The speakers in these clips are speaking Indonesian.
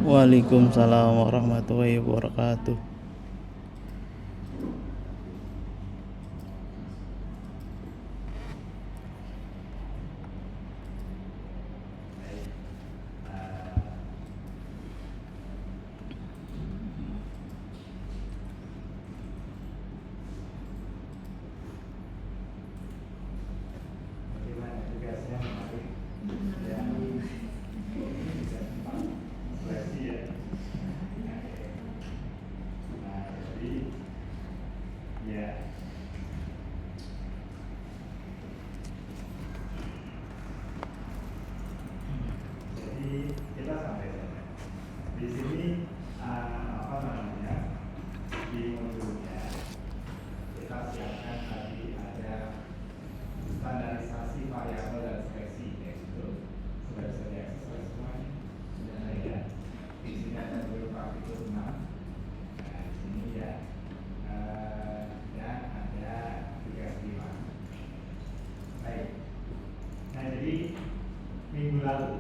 Waalaikumsalam warahmatullahi wabarakatuh. Kita sampai sana. Di sini di modulnya kita siapkan tadi ada standarisasi variabel dan seleksi, yaitu sudah bisa diakses semuanya. Sudah ya. Di sini ada dulu praktikum 6. Nah di sini ya, dan ada tugas 5. Baik. Nah jadi minggu lalu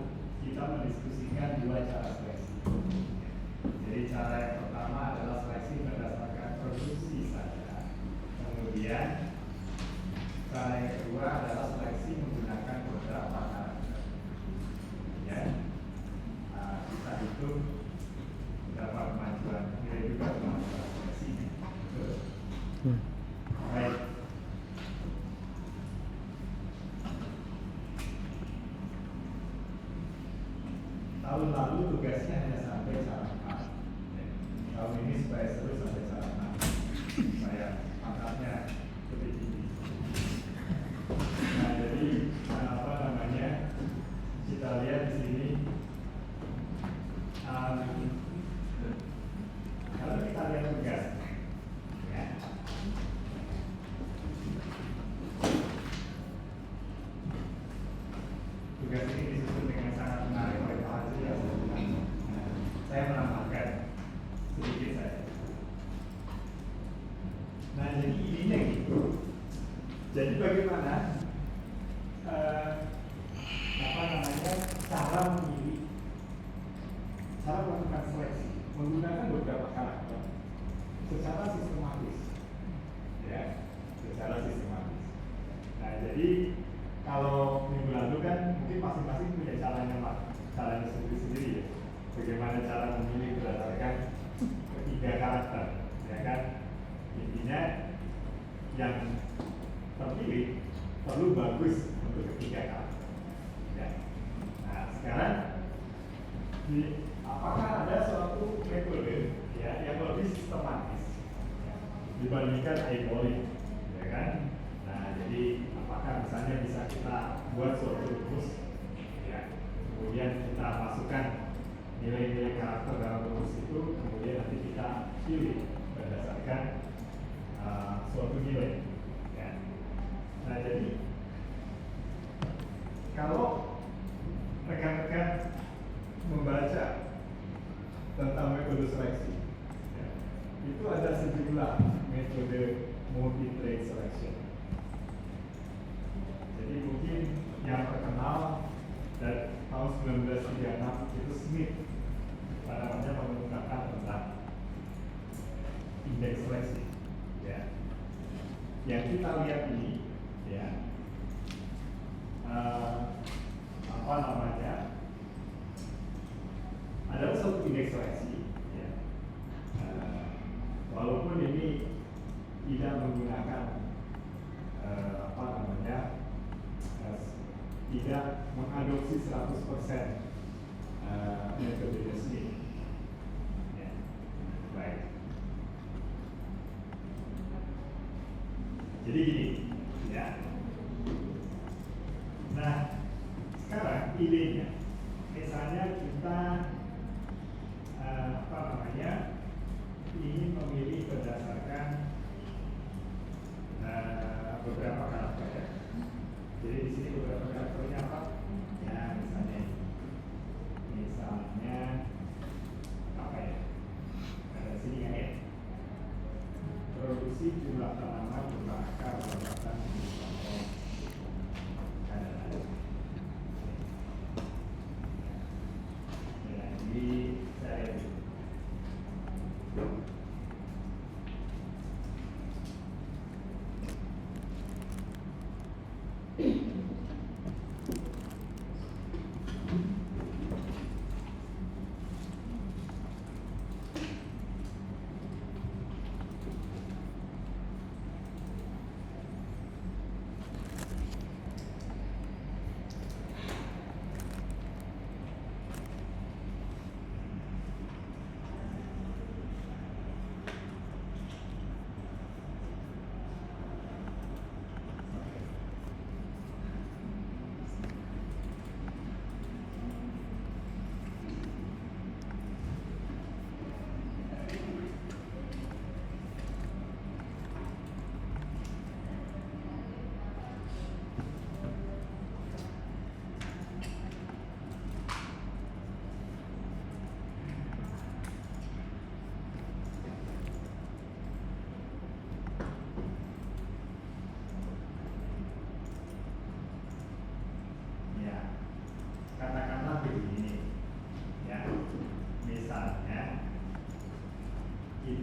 kita mendiskusikan 2 cara seleksi. Jadi cara yang pertama adalah seleksi berdasarkan produksi saja. Kemudian cara yang kedua adalah seleksi menggunakan beberapa karakter. Ya, kita hitung berapa kemajuan. Ini juga kemajuan seleksinya. Baik. Tahun lalu tugasnya hanya sampai cara 4. Tahun ini supaya seru sampai cara 6. Supaya pangkatnya lebih tinggi. Nah jadi kita lihat di sini. Kalau kita lihat tugas, ya. Tugas ini disusun dengan sangat menarik oleh Pak Haji ya. Saya menambahkan sedikit saja. Nah jadi ininya gitu. Jadi bagaimana cara memilih, cara melakukan seleksi menggunakan beberapa karakter secara sistematis, ya, secara sistematis. Nah jadi kalau minggu lalu kan mungkin masing-masing punya caranya sendiri-sendiri ya. Bagaimana cara memilih berdasarkan ketiga karakter, ya kan? Intinya yang terpilih perlu bagus untuk ketiga karakter. Ya. Nah sekarang apakah ada suatu metode ya yang lebih sistematis ya, dibandingkan algoritma, ya kan? Nah jadi apakah misalnya bisa kita buat suatu rumus, ya, kemudian kita masukkan nilai-nilai karakter dalam rumus itu, kemudian nanti kita pilih berdasarkan suatu nilai, ya. Nah jadi kalau rekan-rekan membaca tentang metode seleksi, ya, itu ada sejumlah metode multi-trait selection. Jadi mungkin yang terkenal dari tahun 1936 itu Smith menggunakan tentang indeks seleksi, ya. Yang kita lihat ini, ya, adalah suatu indeks seleksi, ya. Walaupun ini tidak menggunakan tidak mengadopsi 100% metode Smith. Ya. Baik. Jadi gini, ya. Nah, sekarang idenya, misalnya kita ingin memilih berdasarkan beberapa karakter, ya. Jadi di sini beberapa karakternya apa? Ya, misalnya apa ya? Ada sini ya. Produksi jumlah tanaman, jumlah akar,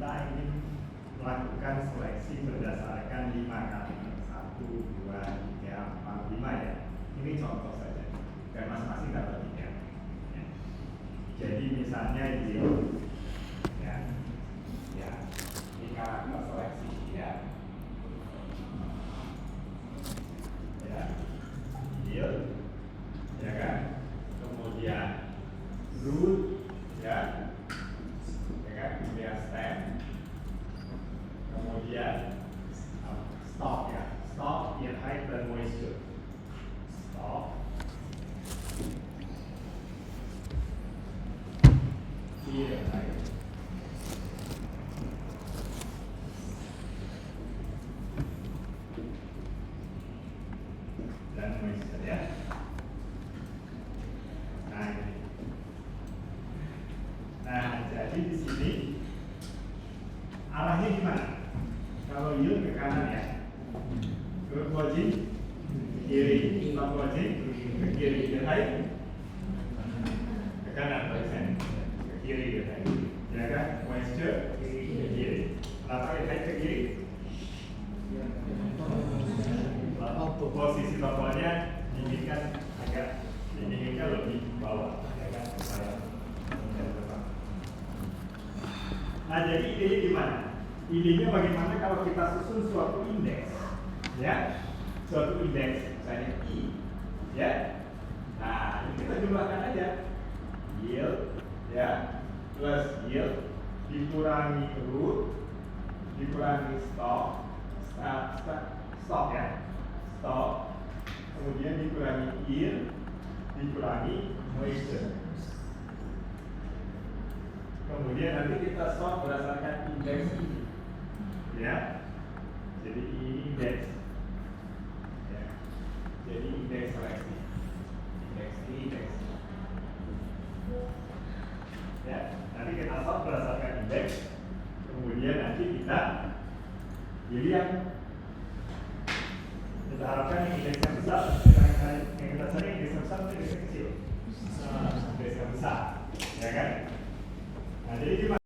kita ingin melakukan seleksi berdasarkan 5 kali, 1, 2, 3, 4, 5 ya. Ini contoh saja, dan masing-masing dapat 3 ya. Jadi misalnya yield ya, ini karakter seleksi ya, yield ya kan, kemudian root ya kan, kemudian stem, kemudian stock ya, stock in height dan moisture, stock in height dan moisture ya. Nah, jadi di sini arahnya gimana? Kalau yield ke kanan ya, group lodging ke kiri, top lodging ke kiri, ke height ke kanan, ke kiri, ke height, ya kan? Moisture ke kiri. Kenapa height ke kiri? Posisi totalnya diinginkan agak lebih bawah, ya kan? Nah, jadi idenya gimana? Idenya bagaimana kalau kita susun suatu indeks, ya, suatu indeks, misalnya I, ya. Nah, ini kita jumlahkan aja, yield, ya, plus yield dikurangi root, dikurangi stock ya, stock, kemudian dikurangi yield, dikurangi moisture. Kemudian nanti kita sort berdasarkan indeks ini, ya. Jadi ini indeks, ya. Jadi indeks seleksi, indeks ini, indeks ini. Ya. Nanti kita sort berdasarkan indeks. Kemudian nanti kita pilih yang kita harapkan yang indeks yang besar, yang kita cari indeks yang besar atau indeks yang kecil. Indeks yang besar, ya kan? Nah, jadi gimana?